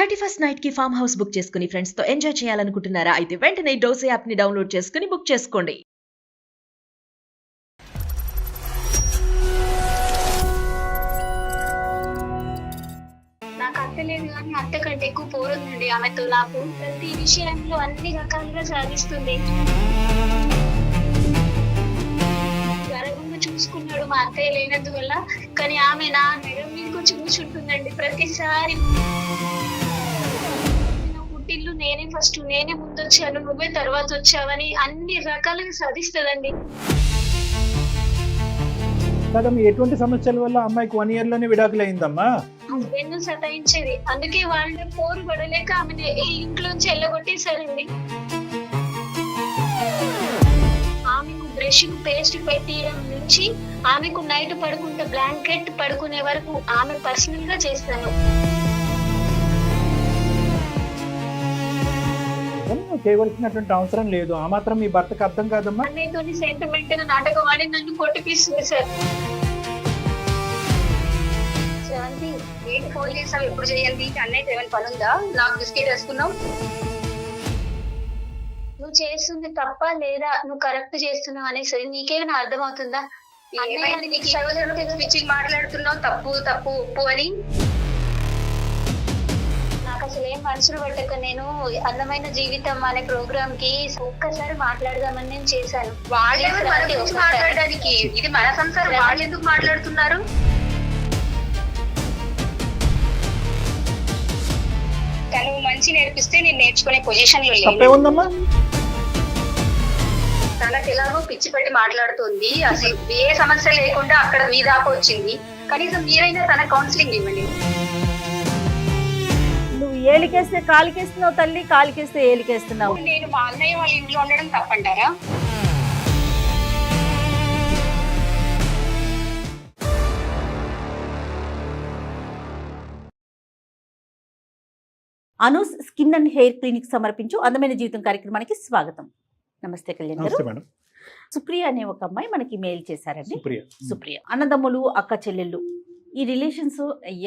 31st night కి farm house book చేసుకుని friends తో ఎంజాయ్ చేయాలనుకుంటున్నారా? అయితే వెంటనే డోసే యాప్ ని డౌన్లోడ్ చేసుకుని బుక్ చేసుకోండి. నాకు అత్త లేదు కానీ అత్త కంటే ఎక్కువ పోరుందండి ఆమెతో. నాకు ప్రతి విషయంలో అన్ని రకాలుగా సాధిస్తుంది. గర్వంగా చూసుకున్నాడు మా అత్తయ్య లేనందువల్ల, కానీ ఆమె నా మెడ మీదకి వచ్చి కూర్చుంటుందండి ప్రతిసారి. పుట్టిల్లు నేనే ఫస్ట్, నేనే ముందొచ్చాను, నువ్వే తర్వాత వచ్చావని అన్ని రకాలుగా సాధిస్తుందండి. కదమ్మా, ఎటువంటి సమస్యల వల్ల అమ్మాయికి 1 year లోనే విడాకులు అయిందమ్మా? హస్బెండ్ సతాయించేది, అందుకే వాళ్ళ పోరు పడలేక ఆమెను ఈ ఇంట్లోంచి వెళ్ళగొట్టేశారండి. ఆమెకు బ్రష్ పేస్ట్ పెట్టియడం నుంచి ఆమెకు నైట్ పడుకుంటే బ్లాంకెట్ పడుకునే వరకు ఆమె పర్సనల్ గా చేస్తాను. చేయవలసినటువంటి అవసరం లేదు. ఆ మాత్రం మీ భర్తకు అర్థం కాదమ్మా? అన్నయ్యతో సెంటిమెంట్ గా నాటకం ఆడి నన్ను కొట్టిపిస్తుంది సార్. ఏంటి ఫోన్ చేసావు? ఎప్పుడు చేయండి? అన్నయ్య ఏమైనా పని ఉందా? నాకు బిస్కెట్ వేసుకున్నావు. నువ్వు చేస్తుంది తప్ప లేదా నువ్వు కరెక్ట్ చేస్తున్నావు అనేసి నీకేమైనా అర్థం అవుతుందా? ఏమైంది నీకు? పిచ్చి మాట్లాడుతున్నావు, తప్పు తప్పు ఉప్పు అని. నాకు అసలు ఏం మనసులు పట్టక నేను అందమైన జీవితం అనే ప్రోగ్రామ్ కి ఒక్కసారి మాట్లాడదామని నేను చేశాను. వాళ్ళెవరు మన గురించి మాట్లాడడానికి? ఇది మన సంసారం, వాళ్ళు ఎందుకు మాట్లాడుతున్నారు? తను మంచి నేర్పిస్తే నేను నేర్చుకునే పొజిషన్ లో తప్పే ఉందమ్మా? తనకి ఎలాగో పిచ్చి పెట్టి మాట్లాడుతుంది. అసలు ఏ సమస్య లేకుండా అక్కడ మీ దాకా వచ్చింది. కనీసం మీరైనా తన కౌన్సిలింగ్ ఇవ్వండి. నువ్వు ఏలికేస్తే కాలికేస్తున్నావు తల్లి, కాలికేస్తే ఏలికేస్తున్నావు. నేను మా అన్నయ్య వాళ్ళ ఇంట్లో ఉండడం తప్పంటారా? Anoo's skin and hair clinic సమర్పించు అందమైన జీవితం కార్యక్రమానికి స్వాగతం. నమస్తే కళ్యాణ్ గారు. నమస్తే మేడం. సుప్రియ అనే ఒక అమ్మాయి మనకి మెయిల్ చేశారండి. సుప్రియ. అన్నదమ్ములు, అక్క చెల్లెళ్ళు, ఈ రిలేషన్స్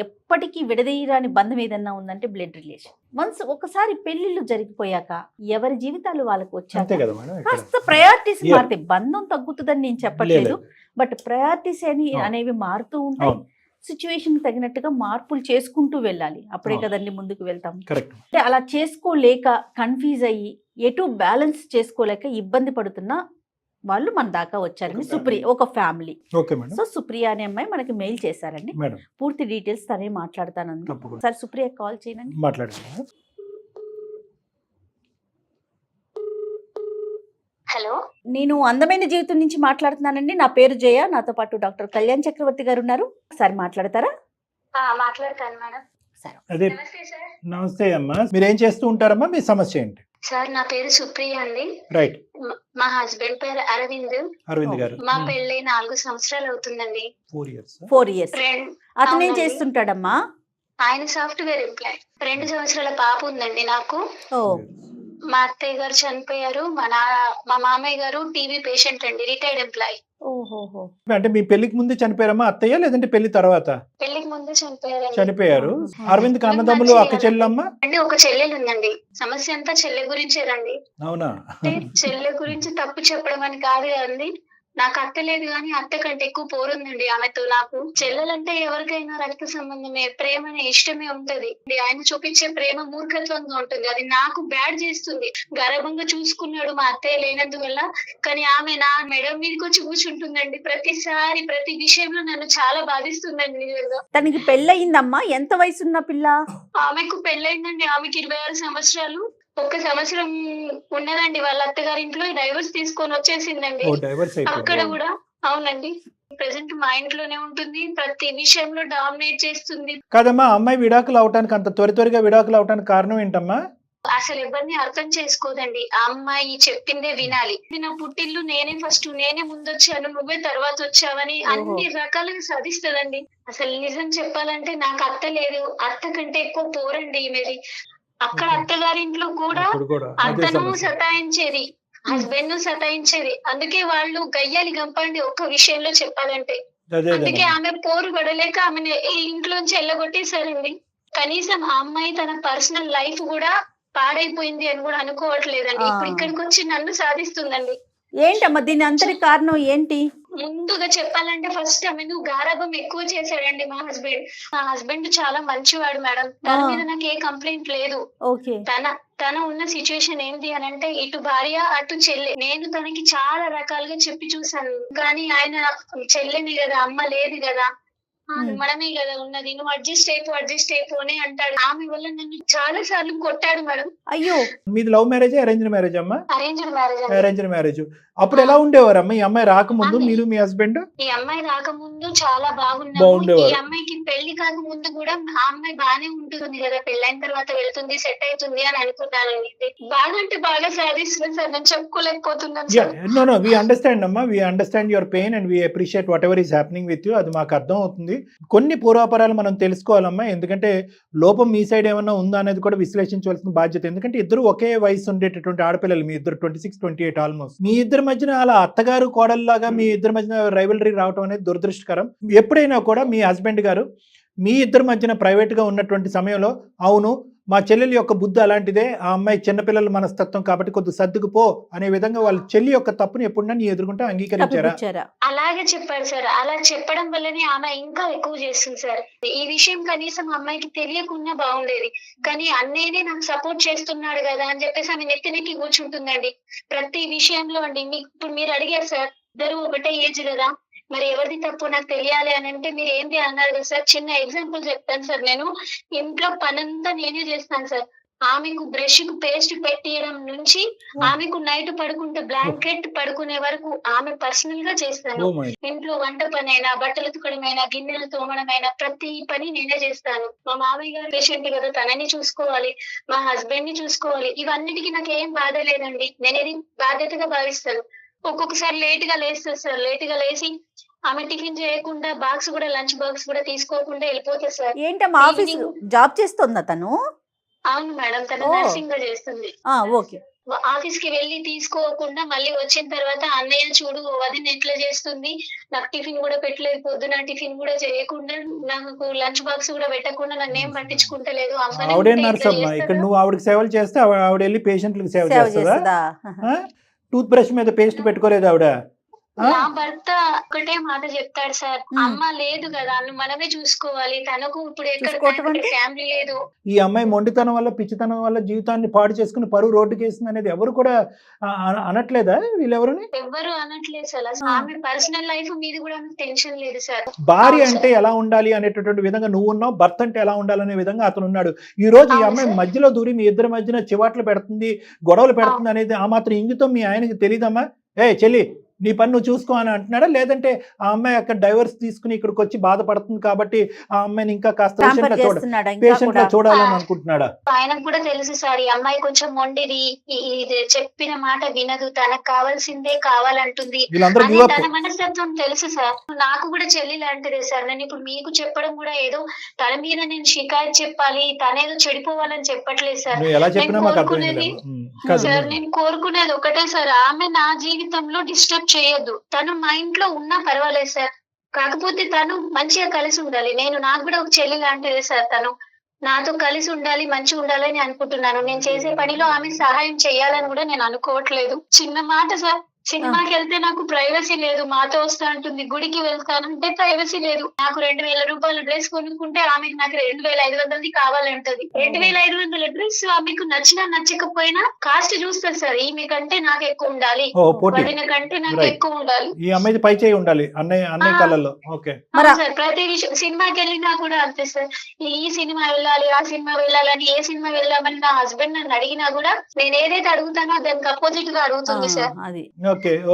ఎప్పటికీ విడదీయరాని బంధం ఏదన్నా ఉందంటే బ్లడ్ రిలేషన్. వన్స్ ఒకసారి పెళ్లిళ్ళు జరిగిపోయాక ఎవరి జీవితాలు వాళ్ళకు వచ్చాక కాస్త ప్రయారిటీస్ మారుతాయి. బంధం తగ్గుతుందని నేను చెప్పట్లేదు, బట్ ప్రయారిటీస్ అనేవి మారుతూ ఉంటాయి. సిచ్యువేషన్ తగినట్టుగా మార్పులు చేసుకుంటూ వెళ్ళాలి, అప్పుడే కదండి ముందుకు వెళ్తాం. అంటే అలా చేసుకోలేక కన్ఫ్యూజ్ అయ్యి ఎటు బ్యాలెన్స్ చేసుకోలేక ఇబ్బంది పడుతున్న వాళ్ళు మన దాకా వచ్చారండి. సుప్రియ ఒక ఫ్యామిలీ. సో సుప్రియ అనే అమ్మాయి మనకి మెయిల్ చేశారండి. పూర్తి డీటెయిల్స్ తనే మాట్లాడతానండి. సార్ సుప్రియ కాల్ చేయండి. హలో, నేను అందమైన జీవితం నుంచి మాట్లాడుతున్నానండి. నా పేరు జయ, నాతో పాటు డాక్టర్ కళ్యాణ్ చక్రవర్తి గారు ఉన్నారు. ఒకసారి మాట్లాడతారా? మాట్లాడతాను మేడం. అదే, నమస్తే సార్. నమస్తే అమ్మా. మీరు ఏం చేస్తూ ఉంటారమ్మా? మీ సమస్య ఏంటి? సార్ నా పేరు సుప్రియ అండి. రైట్. మా హస్బెండ్ పేరు అరవింద్ గారు. మా పెళ్ళి 4 సంవత్సరాలు అవుతుందండి. 4 years. అతను ఏం చేస్తుంటాడమ్మా? ఆయన సాఫ్ట్వేర్ ఎంప్లాయ్. 2 సంవత్సరాల పాప ఉందండి నాకు. మా అత్తయ్య గారు చనిపోయారు. మా మామయ్య గారు టీవీ పేషెంట్ అండి, రిటైర్డ్ ఎంప్లాయ్. అంటే మీ పెళ్లికి ముందు చనిపోయారమ్మా అత్తయ్య, లేదంటే పెళ్లి తర్వాత? పెళ్లికి ముందు చనిపోయారు. అరవింద్ కి అన్నదమ్ములు, అక్క చెల్లెమ్మా? అండి ఒక చెల్లెలు ఉందండి. సమస్య అంతా చెల్లె గురించేనండి. అవునా? చెల్లె గురించి తప్పు చెప్పడం అని కాదు కదండి. నాకు అత్త లేదు కానీ అత్త కంటే ఎక్కువ పోరుందండి ఆమెతో. నాకు చెల్లెలంటే ఎవరికైనా రక్త సంబంధమే, ప్రేమనే, ఇష్టమే ఉంటది. ఆయన చూపించే ప్రేమ మూర్ఖత్వంగా ఉంటుంది, అది నాకు బ్యాడ్ చేస్తుంది. గర్వంగా చూసుకున్నాడు మా అత్తయ్య లేనందువల్ల, కానీ ఆమె నా మెడ మీదకి వచ్చి కూర్చుంటుందండి ప్రతిసారి. ప్రతి విషయంలో నన్ను చాలా బాధిస్తుందండి నిజంగా. తనకి పెళ్ళయిందమ్మా? ఎంత వయసున్న పిల్ల? ఆమెకు పెళ్ళయిందండి. ఆమెకి 26 సంవత్సరాలు. 1 సంవత్సరం ఉన్నదండి వాళ్ళ అత్తగారి ఇంట్లో, డైవర్స్ తీసుకొని వచ్చేసిందండి. అక్కడ కూడా అవునండి. ప్రెసెంట్ మా ఇంట్లోనే ఉంటుంది, ప్రతి విషయంలో డామినేట్ చేస్తుంది. కాదమ్మా, అమ్మాయి విడాకులు అవటానికి అంత త్వరగా విడాకులు అవటానికి కారణం ఏంటమ్మా? అసలు ఎవరిని అర్థం చేసుకోదండి. ఆ అమ్మాయి చెప్పిందే వినాలి. నా పుట్టిల్లు నేనే ఫస్ట్, నేనే ముందొచ్చాను, నువ్వే తర్వాత వచ్చావని అన్ని రకాలుగా సాధిస్తుందండి. అసలు నిజం చెప్పాలంటే నాకు అత్త లేదు, అత్త కంటే ఎక్కువ పోరండి ఈమెది. అక్కడ అత్తగారింట్లో కూడా అత్తను సతాయించేది, హస్బెండ్ సతాయించేది. అందుకే వాళ్ళు గయ్యాలి గంపండి ఒక్క విషయంలో చెప్పాలంటే. అందుకే ఆమె పోరు పడలేక ఆమెను ఈ ఇంట్లోంచి వెళ్ళగొట్టేశారండి. కనీసం ఆ అమ్మాయి తన పర్సనల్ లైఫ్ కూడా పాడైపోయింది అని కూడా అనుకోవట్లేదండి. ఇప్పుడు ఇక్కడికి వచ్చి నన్ను సాధిస్తుందండి. ఏంటమ్మా దీని అంతటి కారణం ఏంటి? ముందుగా చెప్పాలంటే ఫస్ట్ ఆమెను గారాబం ఎక్కువ చేశాడండి మా హస్బెండ్. మా హస్బెండ్ చాలా మంచివాడు మేడం. తన మీద నాకు ఏ కంప్లైంట్ లేదు. ఓకే. తన ఉన్న సిచ్యువేషన్ ఏంటి అని అంటే ఇటు భార్య అటు చెల్లె. నేను తనకి చాలా రకాలుగా చెప్పి చూసాను, కానీ ఆయన చెల్లెని కదా, అమ్మ లేదు కదా, మనమే కదా ఉన్నది, నువ్వు అడ్జస్ట్ అయిపో అని అంటాడు. ఆమె వల్ల నన్ను చాలా సార్లు కొట్టాడు మేడం. అయ్యో, మీది లవ్ మ్యారేజ్ అరేంజ్డ్ మ్యారేజ్ అమ్మా? Arranged marriage. Arranged marriage. అప్పుడు ఎలా ఉండేవారు అమ్మ? ఈ అమ్మాయి రాకముందు మీరు మీ హస్బెండ్? ఈ అమ్మాయి రాకముందు చాలా బాగున్నాము. ఈ అమ్మాయికి పెళ్లి కాకముందు కూడా ఆ అమ్మాయి బాగానే ఉంటుంది కదా, పెళ్ళైన తర్వాత వెళ్తుంది, సెట్ అవుతుంది అని అనుకున్నానండి. బాగా అంటే బాగా సాధిస్తుంది సార్, నేను చెప్పుకోలేకపోతున్నాను సార్. No, we understand అమ్మా, we understand your pain and we appreciate whatever is happening with you. అది మాకు అర్థం అవుతుంది. కొన్ని పూర్వాపరాలు మనం తెలుసుకోవాలమ్మా, ఎందుకంటే లోపం మీ సైడ్ ఏమన్నా ఉందా అనేది కూడా విశ్లేషించవలసిన బాధ్యత. ఎందుకంటే ఇద్దరు ఒకే వయసు ఉండేటటువంటి ఆడపిల్లలు, మీ ఇద్దరు 26, 28 ఆల్మోస్ట్. మీ ఇద్దరి మధ్యన అలా అత్తగారు కోడల్లాగా మీ ఇద్దరి మధ్యన రైవలరీ రావడం అనేది దురదృష్టకరం. ఎప్పుడైనా కూడా మీ హస్బెండ్ గారు మీ ఇద్దరి మధ్యన ప్రైవేట్ గా ఉన్నటువంటి సమయంలో, అవును మా చెల్లెలి యొక్క బుద్ధి అలాంటిదే, ఆ అమ్మాయి చిన్నపిల్లల మనస్తత్వం కాబట్టి కొద్దిగా సర్దుకుపో అనే విధంగా వాళ్ళ చెల్లి యొక్క తప్పుని ఎప్పుడన్నా నీ ఎదుర్కొంటే అంగీకరించారా? అలాగే చెప్పాడు సార్. అలా చెప్పడం వల్లనే ఆమె ఇంకా ఎక్కువ చేస్తుంది సార్. ఈ విషయం కనీసం అమ్మాయికి తెలియకుండా బాగుండేది, కానీ అన్నయ్యనే నాకు సపోర్ట్ చేస్తున్నాడు కదా అని చెప్పేసి ఆమె నెత్తినెక్కి కూర్చుంటుందండి ప్రతి విషయంలో అండి. ఇప్పుడు మీరు అడిగారు సార్, ఇద్దరు ఒకటే ఏజ్ కదా, మరి ఎవరిది తప్పు నాకు తెలియాలి అని అంటే మీరు ఏంటి అన్నారు కదా సార్. చిన్న ఎగ్జాంపుల్ చెప్తాను సార్. నేను ఇంట్లో పనంతా నేనే చేస్తాను సార్. ఆమెకు బ్రష్ కు పేస్ట్ పెట్టియడం నుంచి ఆమెకు నైట్ పడుకుంటే బ్లాంకెట్ పడుకునే వరకు ఆమె పర్సనల్ గా చేస్తాను. ఇంట్లో వంట పని అయినా, బట్టలు తుక్కడమైనా, గిన్నెలు తోమడమైనా ప్రతి పని నేనే చేస్తాను. మా మామయ్య గారు పేషెంట్ కదా, తనని చూసుకోవాలి, మా హస్బెండ్ ని చూసుకోవాలి. ఇవన్నిటికీ నాకు ఏం బాధ లేదండి, నేను ఇది బాధ్యతగా భావిస్తాను. ఒక్కొక్కసారి లేట్ గా లేస్తుంది సార్. లేట్ గా లేసి ఆమె టిఫిన్ చేయకుండా బాక్స్ కూడా, లంచ్ బాక్స్ కూడా తీసుకోకుండా వెళ్ళిపోతుంది సార్. ఏంటమ్మా ఆఫీస్ జాబ్ చేస్తుందా తను? అవును మేడం, తను నర్సింగ్ గా చేస్తుంది. ఓకే. ఆఫీస్ కి వెళ్ళి తీసుకోకుండా మళ్ళీ వచ్చిన తర్వాత అన్నయ్య చూడు వదిన ఎట్లా చేస్తుంది, నాకు టిఫిన్ కూడా పెట్టలేదు, పొద్దున టిఫిన్ కూడా చేయకుండా, నాకు లంచ్ బాక్స్ కూడా పెట్టకుండా నన్ను ఏం పట్టించుకుంటలేదు. ఆవిడే నర్స్ అమ్మా. ఇక్కడ నువ్వు ఆవిడకి సేవలు చేస్తే ఆవిడ వెళ్ళి పేషెంట్లకు సేవ చేస్తుందా? టూత్ బ్రష్ మీద పేస్ట్ పెట్టుకోలేదు ఆవిడ? నా భర్త ఒకటే మాట చెప్తాడు సార్, అమ్మ లేదు కదా, మనమే చూసుకోవాలి, తనకు ఇప్పుడు ఎక్కడ ఫ్యామిలీ లేదు. ఈ అమ్మాయి మొండితనం వల్ల, పిచ్చితనం వల్ల జీవితాన్ని పాడు చేసుకుని పరువు రోడ్డుకి వేస్తుంది అనేది ఎవరు కూడా అనట్లేదా? వీళ్ళెవరుని ఎవరు అనట్లేదు సార్. ఆమె పర్సనల్ లైఫ్ మీద కూడా టెన్షన్ లేదు సార్. భార్య అంటే ఎలా ఉండాలి అనేటటువంటి విధంగా నువ్వు ఉన్నావు, భర్త అంటే ఎలా ఉండాలనే విధంగా అతను ఉన్నాడు. ఈ రోజు ఈ అమ్మాయి మధ్యలో దూరి మీ ఇద్దరి మధ్యన చివాట్లు పెడుతుంది, గొడవలు పెడుతుంది అనేది ఆ మాత్రం ఇంగితం మీ ఆయనకి తెలియదమ్మా? ఏ చెల్లి నీ పని నువ్వు చూసుకో అని అంటున్నాడా? లేదంటే ఆ అమ్మాయి అక్కడ డైవర్స్ తీసుకుని ఇక్కడికి వచ్చి బాధపడుతుంది కాబట్టి ఆ అమ్మాయిని ఇంకా కాస్త పేషెంట్ గా చూడాలని అనుకుంటున్నాడా? ఆయనకు కూడా తెలుసు సార్, ఈ అమ్మాయి కొంచెం మొండిది, చెప్పిన మాట వినదు, తనకు కావాల్సిందే కావాలంటుంది, తన మనస్తత్వం తెలుసు సార్. నాకు కూడా చెల్లి లాంటిదే సార్. నేను ఇప్పుడు మీకు చెప్పడం కూడా ఏదో తన మీద నేను షికాయత్ చెప్పాలి, తనేదో చెడిపోవాలని చెప్పట్లేదు సార్. నేను కోరుకునేది ఒకటే సార్, ఆమె నా జీవితంలో డిస్టర్బ్ చేయొద్దు. తను మా ఇంట్లో ఉన్నా పర్వాలేదు సార్, కాకపోతే తను మంచిగా కలిసి ఉండాలి. నాకు కూడా ఒక చెల్లి లాంటిదే సార్. తను నాతో కలిసి ఉండాలి, మంచిగా ఉండాలని అనుకుంటున్నాను. నేను చేసే పనిలో ఆమె సహాయం చేయాలని కూడా నేను అనుకోవట్లేదు. చిన్న మాట సార్, సినిమాకి వెళ్తే నాకు ప్రైవసీ లేదు, మాతో వస్తా అంటుంది. గుడికి వెళ్తానంటే ప్రైవసీ లేదు. నాకు 2000 రూపాయల డ్రెస్ కొనుక్కుంటే ఆమెకు నాకు 2500 కావాలంటది. 2500 డ్రెస్ ఆమెకు నచ్చినా నచ్చకపోయినా కాస్ట్ చూస్తారు సార్. ఈమె కంటే నాకు ఎక్కువ ఉండాలి, వదిన కంటే నాకు ఎక్కువ ఉండాలి, ఈ అమ్మాయి పై చేయి ఉండాలి అన్నయ్య కళ్ళల్లో. సార్ ప్రతి విషయం సినిమాకి వెళ్ళినా కూడా అంతే సార్. ఈ సినిమా వెళ్ళాలి, ఆ సినిమా వెళ్ళాలని, ఏ సినిమా వెళ్దామని నా హస్బెండ్ నన్ను అడిగినా కూడా నేను ఏదైతే అడుగుతానో దానికి అపోజిట్ గా అడుగుతుంది సార్.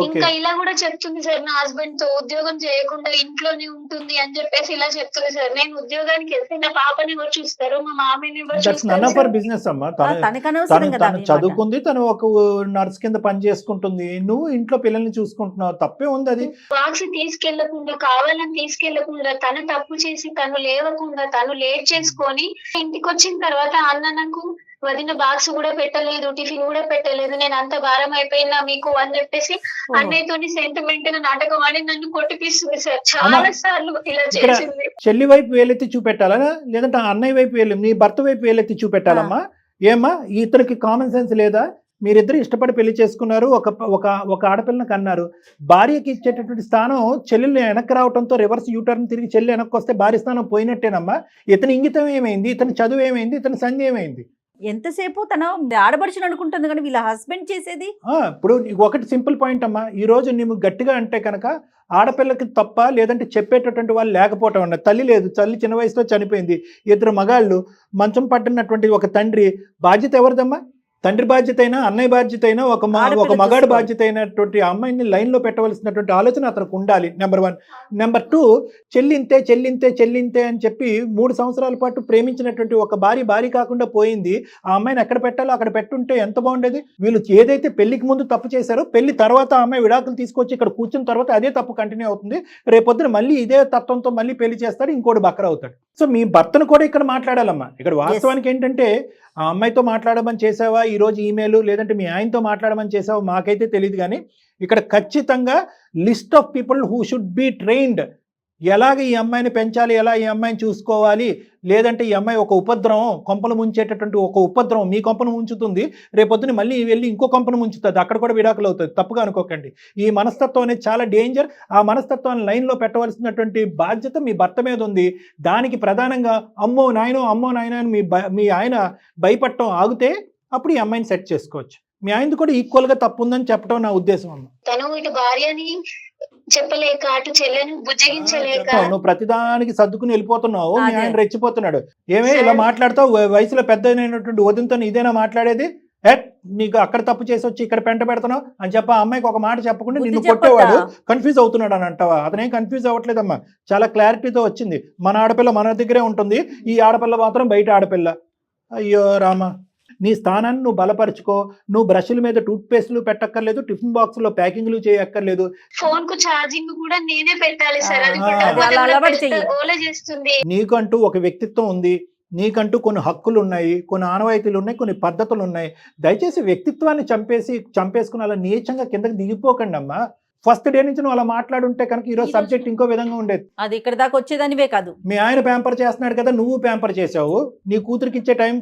ఇంకా ఇలా కూడా చెప్తుంది సార్, నా హస్బెండ్ తో ఉద్యోగం చేయకుండా ఇంట్లోనే ఉంటుంది అని చెప్పేసి ఇలా చెప్తుంది సార్. నేను ఉద్యోగానికి వెళ్తే నా పాపని ఎవరు చూస్తారు, మా మామని ఎవరు చూస్తారు? బిజినెస్ అమ్మా, తను చదువుకుంది, తను ఒక నర్స్ కింద పని చేసుకుంటుంది, నువ్వు ఇంట్లో పిల్లల్ని చూసుకుంటున్నావు, తప్పే ఉంది. అది బాక్స్ తీసుకెళ్లకుండా, కావాలని తీసుకెళ్లకుండా, తను తప్పు చేసి తను లేవకుండా, తను లేట్ చేసుకొని ఇంటికి వచ్చిన తర్వాత అన్న నాకు వదిన బాక్స్ కూడా పెట్టలేదు, టిఫిన్ కూడా పెట్టలేదు, నేను అంత భారం అయిపోయినా మీకు అని చెప్పేసి అన్నయ్యతోని సెంటిమెంట్ గా నాటకం ఆడి నన్ను కొట్టిపిస్తుంది సార్. చాలా సార్లు ఇలా చేసింది. చెల్లి వైపు వేలెత్తి చూపెట్టాలా లేదంటే అన్నయ్య వైపు నీ భర్త వైపు వేలెత్తి చూపెట్టాలమ్మా? ఏమ్మా ఇతనికి కామన్ సెన్స్ లేదా? మీరిద్దరు ఇష్టపడి పెళ్లి చేసుకున్నారు, ఒక ఆడపిల్లని కన్నారు. భార్యకి ఇచ్చేటటువంటి స్థానం చెల్లెల్ని వెనక్కి రావడంతో రివర్స్ యూటర్న్ తిరిగి చెల్లి వెనక్కి వస్తే భార్య స్థానం పోయినట్టేనమ్మా. ఇతని ఇంగితం ఏమైంది, ఇతని చదువు ఏమైంది, ఇతని సంధి ఏమైంది? ఎంతసేపు తన ఆడబడుచుని అనుకుంటుంది కానీ వీళ్ళ హస్బెండ్ చేసేది. ఇప్పుడు ఒకటి సింపుల్ పాయింట్ అమ్మా, ఈ రోజు నువ్వు గట్టిగా అంటే కనుక ఆడపిల్లకి తప్ప లేదంటే చెప్పేటటువంటి వాళ్ళు లేకపోవటం అన్న. తల్లి లేదు, తల్లి చిన్న వయసులో చనిపోయింది, ఇద్దరు మగాళ్ళు, మంచం పట్టినటువంటి ఒక తండ్రి. బాధ్యత ఎవరిదమ్మా? తండ్రి బాధ్యత అయినా అన్నయ్య బాధ్యత అయినా ఒక మగాడు బాధ్యత అయినటువంటి అమ్మాయిని లైన్లో పెట్టవలసినటువంటి ఆలోచన అతనికి ఉండాలి. నెంబర్ 1. నెంబర్ 2, చెల్లింతే అని చెప్పి 3 సంవత్సరాల పాటు ప్రేమించినటువంటి ఒక భార్య కాకుండా పోయింది. ఆ అమ్మాయిని ఎక్కడ పెట్టాలో అక్కడ పెట్టుంటే ఎంత బాగుండేది. వీళ్ళు ఏదైతే పెళ్లికి ముందు తప్పు చేశారో పెళ్లి తర్వాత ఆ అమ్మాయి విడాకులు తీసుకొచ్చి ఇక్కడ కూర్చున్న తర్వాత అదే తప్పు కంటిన్యూ అవుతుంది. రేపొద్దున మళ్ళీ ఇదే తత్వంతో మళ్ళీ పెళ్లి చేస్తాడు, ఇంకోటి బక్కర అవుతాడు. సో మీ భర్తను కూడా ఇక్కడ మాట్లాడాలమ్మా. ఇక్కడ వాస్తవానికి ఏంటంటే ఆ అమ్మాయితో మాట్లాడమని చేసావా ఈరోజు ఈమెయిల్, లేదంటే మీ ఆయనతో మాట్లాడమని చేసావా మాకైతే తెలియదు. కానీ ఇక్కడ ఖచ్చితంగా list of people who should be trained. ఎలాగ ఈ అమ్మాయిని పెంచాలి, ఎలా ఈ అమ్మాయిని చూసుకోవాలి, లేదంటే ఈ అమ్మాయి ఒక ఉపద్రవం, కొంపలు ముంచేటటువంటి ఒక ఉపద్రవం, మీ కొంపను ముంచుతుంది, రేపొద్దున మళ్ళీ వెళ్ళి ఇంకో కొంపను ముంచుతుంది, అక్కడ కూడా విడాకులు అవుతుంది. తప్పుగా అనుకోకండి. ఈ మనస్తత్వం అనేది చాలా డేంజర్. ఆ మనస్తత్వాన్ని లైన్లో పెట్టవలసినటువంటి బాధ్యత మీ భర్త మీద ఉంది. దానికి ప్రధానంగా అమ్మో నాయనో అని మీ ఆయన భయపడటం ఆగితే అప్పుడు ఈ అమ్మాయిని సెట్ చేసుకోవచ్చు. మీ ఆయనది కూడా ఈక్వల్గా తప్పు ఉందని చెప్పడం నా ఉద్దేశం అమ్మ. తను ఇటు భార్యని చెప్పలేక, అటు చెల్లెని బుజ్జగించలేక, నువ్వు ప్రతిదానికి సర్దుకుని వెళ్ళిపోతున్నావు. మీ ఆయన రెచ్చిపోతున్నాడు. ఏమే ఇలా మాట్లాడతావు? వయసులో పెద్దనైనటువంటి వదినతో ఇదేనా మాట్లాడేది? నీకు అక్కడ తప్పు చేసి వచ్చి ఇక్కడ పెంట పెడతావు అని చెప్ప అమ్మాయికి ఒక మాట చెప్పకుండా నిన్ను కొట్టేవాడు కన్ఫ్యూజ్ అవుతున్నాడు అని అంటావా? అతనేం కన్ఫ్యూజ్ అవ్వట్లేదమ్మా, చాలా క్లారిటీతో వచ్చింది. మన ఆడపిల్ల మన దగ్గరే ఉంటుంది, ఈ ఆడపిల్ల మాత్రం బయట ఆడపిల్ల. అయ్యో రామా, నీ స్థానాన్ని నువ్వు బలపరుచుకో. నువ్వు బ్రష్ల మీద టూత్ పేస్ట్లు పెట్టక్కర్లేదు, టిఫిన్ బాక్స్ లో ప్యాకింగ్లు చేయక్కర్లేదు. ఫోన్ కు ఛార్జింగ్ కూడా నేనే పెట్టాలి సార్. నీకంటూ ఒక వ్యక్తిత్వం ఉంది, నీకంటూ కొన్ని హక్కులు ఉన్నాయి, కొన్ని ఆనవాయితీలు ఉన్నాయి, కొన్ని పద్ధతులు ఉన్నాయి. దయచేసి వ్యక్తిత్వాన్ని చంపేసుకుని అలా నీచంగా కిందకి దిగిపోకండి అమ్మా. ఫస్ట్ డే నుంచి నువ్వు అలా మాట్లాడుంటే కనుక ఈరోజు సబ్జెక్ట్ ఇంకో విధంగా ఉండేది. అది ఇక్కడ దాకా వచ్చేదానివే కాదు. మీ ఆయన ప్యాంపర్ చేస్తున్నాడు కదా, నువ్వు ప్యాంపర్ చేసావు. నీ కూతురికి ఇచ్చే టైం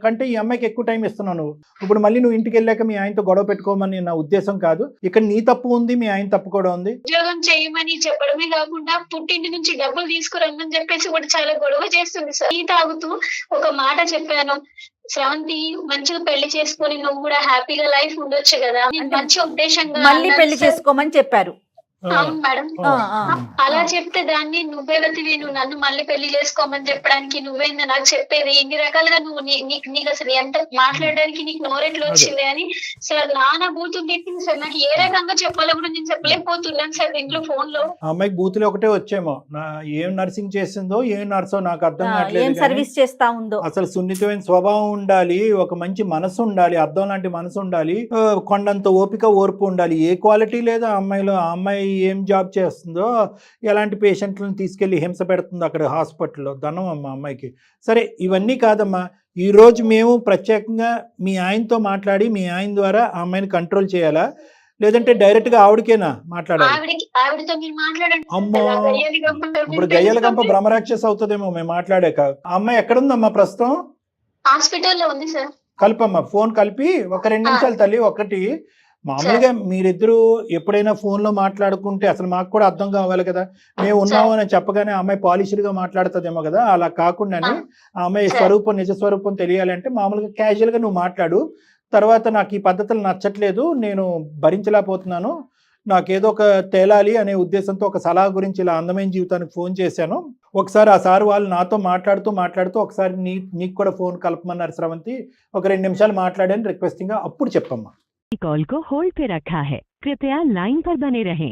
కంటే ఈ అమ్మాయికి ఎక్కువ టైం ఇస్తున్నావు నువ్వు. ఇప్పుడు మళ్ళీ నువ్వు ఇంటికి వెళ్ళాక మీ ఆయనతో గొడవ పెట్టుకోమని నా ఉద్దేశం కాదు. ఇక్కడ నీ తప్పు ఉంది, మీ ఆయన తప్పు కూడా ఉంది. ఉద్యోగం చేయమని చెప్పడమే కాకుండా పుట్టింటి నుంచి డబ్బులు తీసుకురమ్మని చెప్పేసి కూడా చాలా గొడవ చేస్తుంది సార్. టీ తాగుతూ ఒక మాట చెప్పాను, శ్రవంతి మంచిగా పెళ్లి చేసుకొని నువ్వు కూడా హ్యాపీగా లైఫ్ ఉండొచ్చు కదా, మంచి ఉద్దేశంగా మళ్ళీ పెళ్లి చేసుకోమని చెప్పారు. అవును మేడం. అలా చెప్తే దాన్ని నువ్వెవతివి, నువ్వు నన్ను మళ్ళీ పెళ్లి చేసుకోమని చెప్పడానికి నువ్వేందా నాకు చెప్పేది, ఇన్ని రకాలుగా నువ్వు నీకు అసలు ఎంత మాట్లాడడానికి నీకు నోరెట్లు వచ్చింది అని సార్ నాన్న బూతులు తిట్టింది సార్. నాకు ఏ రకంగా చెప్పాలో కూడా నేను చెప్పలేకపోతున్నాను సార్ ఇంట్లో ఫోన్ లో. అమ్మాయికి బూతులు ఒకటే వచ్చేమో, ఏం నర్సింగ్ చేసిందో ఏం నర్సో నాకు అర్థం కావట్లేదు. సర్వీస్ చేస్తా ఉందో. అసలు సున్నితమైన స్వభావం ఉండాలి, ఒక మంచి మనసు ఉండాలి, అర్థం లాంటి మనసు ఉండాలి, కొండంత ఓపిక ఓర్పు ఉండాలి. ఏ క్వాలిటీ లేదు ఆ అమ్మాయిలో. ఆ అమ్మాయి ఏం జాబ్ చేస్తుందో, ఎలాంటి పేషెంట్లను తీసుకెళ్లి హింస పెడుతుందో అక్కడ హాస్పిటల్లో, ధనం అమ్మ అమ్మాయికి. సరే ఇవన్నీ కాదమ్మా, ఈరోజు మేము ప్రత్యేకంగా మీ ఆయనతో మాట్లాడి మీ ఆయన ద్వారా ఆ అమ్మాయిని కంట్రోల్ చేయాలా, లేదంటే డైరెక్ట్ గా ఆవిడకేనా మాట్లాడాలి? అమ్మో, ఇప్పుడు గయ్యల గంప బ్రహ్మరాక్షస్ అవుతుందేమో మేము మాట్లాడాక. ఆ అమ్మాయి ఎక్కడుందమ్మా ప్రస్తుతం? హాస్పిటల్లో ఉంది సార్. కల్పమ్మా, ఫోన్ కలిపి ఒక 2 నిమిషాలు తల్లి. ఒకటి, మామూలుగా మీరిద్దరూ ఎప్పుడైనా ఫోన్లో మాట్లాడుకుంటే అసలు మాకు కూడా అర్థం కావాలి కదా, మేము ఉన్నాము అని చెప్పగానే అమ్మాయి పాలిష్డ్గా మాట్లాడుతుందేమో కదా. అలా కాకుండానే ఆ అమ్మాయి స్వరూపం, నిజ స్వరూపం తెలియాలంటే మామూలుగా క్యాజువల్గా నువ్వు మాట్లాడు. తర్వాత నాకు ఈ పద్ధతులు నచ్చట్లేదు, నేను భరించలేకపోతున్నాను, నాకేదో ఒక తేలాలి అనే ఉద్దేశంతో ఒక సలహా గురించి ఇలా అందమైన జీవితానికి ఫోన్ చేశాను. ఒకసారి ఆ సార్ వాళ్ళు నాతో మాట్లాడుతూ ఒకసారి నీకు కూడా ఫోన్ కలపమన్నారు శ్రవంతి. ఒక 2 నిమిషాలు మాట్లాడాను రిక్వెస్టింగ్గా, అప్పుడు చెప్పమ్మా. कॉल को होल्ड पे रखा है, कृपया लाइन पर बने रहें।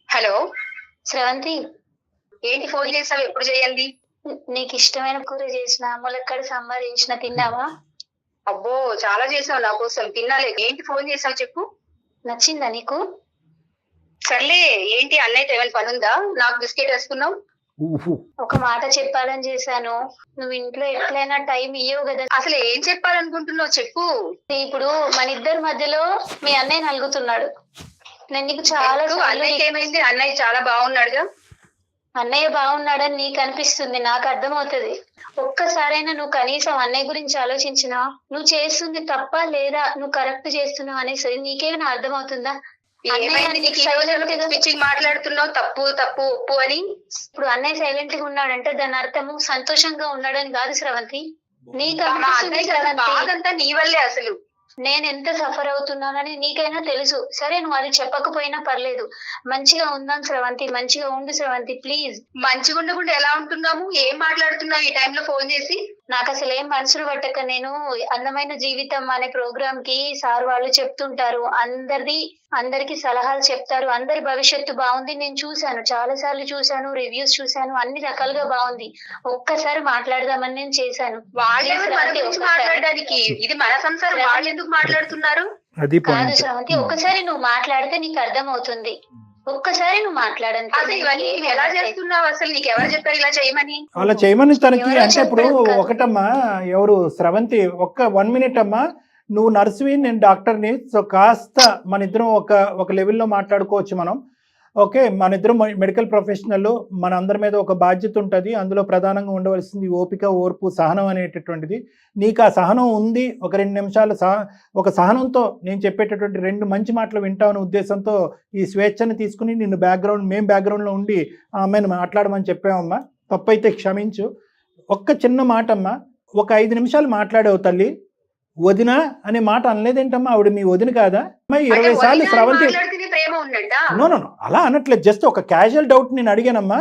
హలో శ్రవంతి, ఏంటి ఫోన్ చేసావు? ఎప్పుడు చేయండి? నీకు ఇష్టమైన కూర చేసిన, ములక్కడ సాంబార్ చేసిన, తిన్నావా? అబ్బో చాలా చేసావు నా కోసం, తినాలే. ఏంటి ఫోన్ చేసావు చెప్పు. నచ్చిందా నీకు? సర్లే, ఏంటి అన్నయ్యతో ఏమైనా పని ఉందా? నాకు బిస్కెట్ వేసుకున్నావు. ఊహు. ఒక మాట చెప్పాలని చేశాను. నువ్వు ఇంట్లో ఎట్లయినా టైం ఇయ్యవు కదా. అసలు ఏం చెప్పాలనుకుంటున్నావు చెప్పు. ఇప్పుడు మన ఇద్దరి మధ్యలో మీ అన్నయ్య నలుగుతున్నాడు. నేను నీకు చాలా ఎందుకు? అన్నయ్యకి ఏమైంది? అన్నయ్య చాలా బాగున్నాడుగా. అన్నయ్య బాగున్నాడని నీకు అనిపిస్తుంది, నాకు అర్థమవుతుంది. ఒక్కసారైనా నువ్వు కనీసం అన్నయ్య గురించి ఆలోచించినా? నువ్వు చేస్తుంది తప్ప లేదా నువ్వు కరెక్ట్ చేస్తున్నావు అనేసి నీకేమైనా అర్థమవుతుందా? ఏమైంది నీకు? ఈ రోజుల్లో పిచ్చి మాట్లాడుతున్నావు, తప్పు తప్పు ఒప్పు అని. ఇప్పుడు అన్నయ్య సైలెంట్ గా ఉన్నాడంటే దాని అర్థము సంతోషంగా ఉన్నాడని కాదు శ్రవంతి. నీకు మా అనిపిస్తుంది అన్నయ్య శ్రవంతి, బాధంతా నీ వల్లే. అసలు నేను ఎంత సఫర్ అవుతున్నానని నీకైనా తెలుసు. సరే నువ్వు అది చెప్పకపోయినా పర్లేదు. మంచిగా ఉందాం శ్రవంతి, మంచిగా ఉండు శ్రవంతి ప్లీజ్. మంచిగా ఉండకుండా ఎలా ఉంటున్నాము? ఏం మాట్లాడుతున్నావు ఈ టైంలో ఫోన్ చేసి? నాకు అసలు ఏం మనసులు పట్టక నేను అందమైన జీవితం అనే ప్రోగ్రామ్ కి సార్ వాళ్ళు చెప్తుంటారు, అందరికి సలహాలు చెప్తారు. అందరి భవిష్యత్తు బాగుంది. నేను చూశాను, చాలా సార్లు చూశాను, రివ్యూస్ చూశాను, అన్ని రకాలుగా బాగుంది. ఒక్కసారి మాట్లాడదామని నేను చేశాను. వాళ్ళెవరు మన గురించి మాట్లాడడానికి? ఇది మన సంసారం, వాళ్ళు ఎందుకు మాట్లాడుతున్నారు? అది కాదు పాయింట్. శ్రవంతి, ఒక్కసారి నువ్వు మాట్లాడితే నీకు అర్థం అవుతుంది. ఒక్కసారి నువ్వు మాట్లాడంతే. అసలు ఇవన్నీ నువ్వు ఎలా చేస్తున్నావు? అసలు నీకు ఎవరు చెప్పారు ఇలా చేయమని? అలా చేయమని తనకి ఎవరో అంటే ఇప్పుడు చెప్పారు కదా. ఒకటమ్మా, ఎవరు శ్రవంతి, 1 minute అమ్మా, నువ్వు నర్సువి, నేను డాక్టర్ని. సో కాస్త మన ఇద్దరం ఒక లెవెల్లో మాట్లాడుకోవచ్చు మనం. ఓకే, మన ఇద్దరం మెడికల్ ప్రొఫెషనల్, మన అందరి మీద ఒక బాధ్యత ఉంటుంది. అందులో ప్రధానంగా ఉండవలసింది ఓపిక, ఓర్పు, సహనం అనేటటువంటిది. నీకు ఆ సహనం ఉంది. ఒక 2 నిమిషాలు ఒక సహనంతో నేను చెప్పేటటువంటి 2 మంచి మాటలు వింటామనే ఉద్దేశంతో ఈ స్వేచ్ఛని తీసుకుని మేము బ్యాక్గ్రౌండ్లో ఉండి ఆ అమ్మాయిని మాట్లాడమని చెప్పామమ్మా. తప్పైతే క్షమించు. ఒక్క చిన్న మాట అమ్మా, ఒక 5 నిమిషాలు మాట్లాడావు తల్లి. వదిన అనే మాట అనలేదేంటమ్మా? ఆవిడ మీ వదిన కాదా? అమ్మాయి 20 సార్లు శ్రవంతి ప్రేమ ఉన్నట్టా? నో అలా అనట్లేదు. జస్ట్ ఒక క్యాజువల్ డౌట్ నేను అడిగానమ్మా.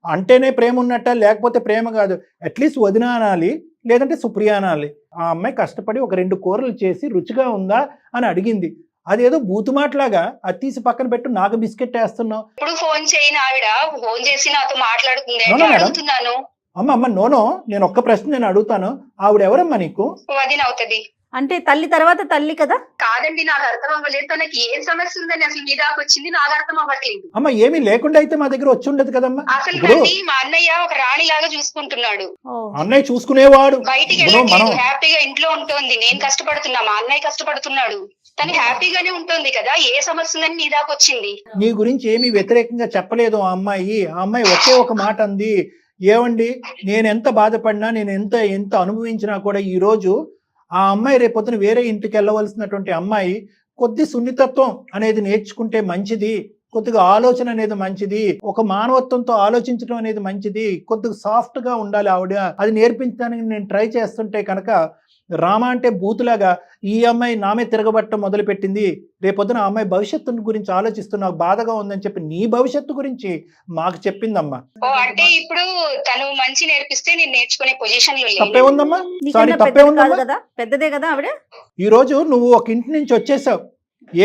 అంటేనే ప్రేమ ఉన్నట్ట, లేకపోతే ప్రేమ కాదు. అట్లీస్ట్ వదిన అనాలి, లేదంటే సుప్రియ అనాలి. ఆ అమ్మాయి కష్టపడి ఒక 2 కూరలు చేసి రుచిగా ఉందా అని అడిగింది. అదేదో బూతుమాట్లాగా అది తీసి పక్కన పెట్టు, నాకు బిస్కెట్ వేస్తున్నావు. ఇప్పుడు ఫోన్ చేయని ఆవిడ ఫోన్ చేసి నాతో మాట్లాడుతుంది No, no, madam. అడుగుతున్నాను. అమ్మ నోనో, నేను ఒక్క ప్రశ్న నేను అడుగుతాను. ఆవిడ ఎవరమ్మా నీకు? వదిన అవుతుంది. అంటే తల్లి తర్వాత తల్లి కదా. కాదండి, నాకు అర్థం అవ్వలేదు. తనకి ఏం సమస్య ఉందని అసలు మీ దాకా వచ్చింది నాకు అర్థం అవ్వట్లేదు. అమ్మ ఏమీ లేకుండా అయితే మా దగ్గర వచ్చి ఉండదు కదమ్మా. అసలు ఇప్పుడు నన్ను మా అన్నయ్య ఒక రాణిలాగా చూసుకుంటున్నాడు. ఓ, అన్నయ్య చూసుకునేవాడు. బయటికి ఇప్పుడు మనం వెళ్ళట్లేదు, హ్యాపీగా ఇంట్లో ఉంటుంది. నేను కష్టపడుతున్నా, మా అన్నయ్య కష్టపడుతున్నాడు. తను హ్యాపీగానే ఉంటుంది కదా. ఏ సమస్య ఉందని నీ దాకా వచ్చింది? నీ గురించి ఏమీ వ్యతిరేకంగా చెప్పలేదు ఆ అమ్మాయి ఒకే ఒక మాట అంది. ఏమండి, నేను ఎంత బాధపడినా, నేను ఎంత అనుభవించినా కూడా ఈరోజు ఆ అమ్మాయి రేపొద్దున వేరే ఇంటికి వెళ్ళవలసినటువంటి అమ్మాయి కొద్ది సున్నితత్వం అనేది నేర్చుకుంటే మంచిది, కొద్దిగా ఆలోచన అనేది మంచిది, ఒక మానవత్వంతో ఆలోచించడం అనేది మంచిది, కొద్దిగా సాఫ్ట్ గా ఉండాలి ఆవిడ. అది నేర్పించడానికి నేను ట్రై చేస్తుంటే కనుక రామ అంటే బూతులాగా ఈ అమ్మాయి నామే తిరగబట్టడం మొదలుపెట్టింది. రేపొద్దున ఆ అమ్మాయి భవిష్యత్తు గురించి ఆలోచిస్తూ నాకు బాధగా ఉందని చెప్పి నీ భవిష్యత్తు గురించి మాకు చెప్పిందమ్మా. ఓ అంటే ఇప్పుడు తను మంచి నేర్పిస్తే నేను నేర్చుకునే పొజిషన్ లో తప్పే లేను. ఉందమ్మా? నీకన్నా సారీ, తప్పే పెద్దది కాదు ఉందమ్మా? కదా, పెద్దదే కదా ఆవిడ. ఈ రోజు నువ్వు ఒక ఇంటి నుంచి వచ్చేసావు,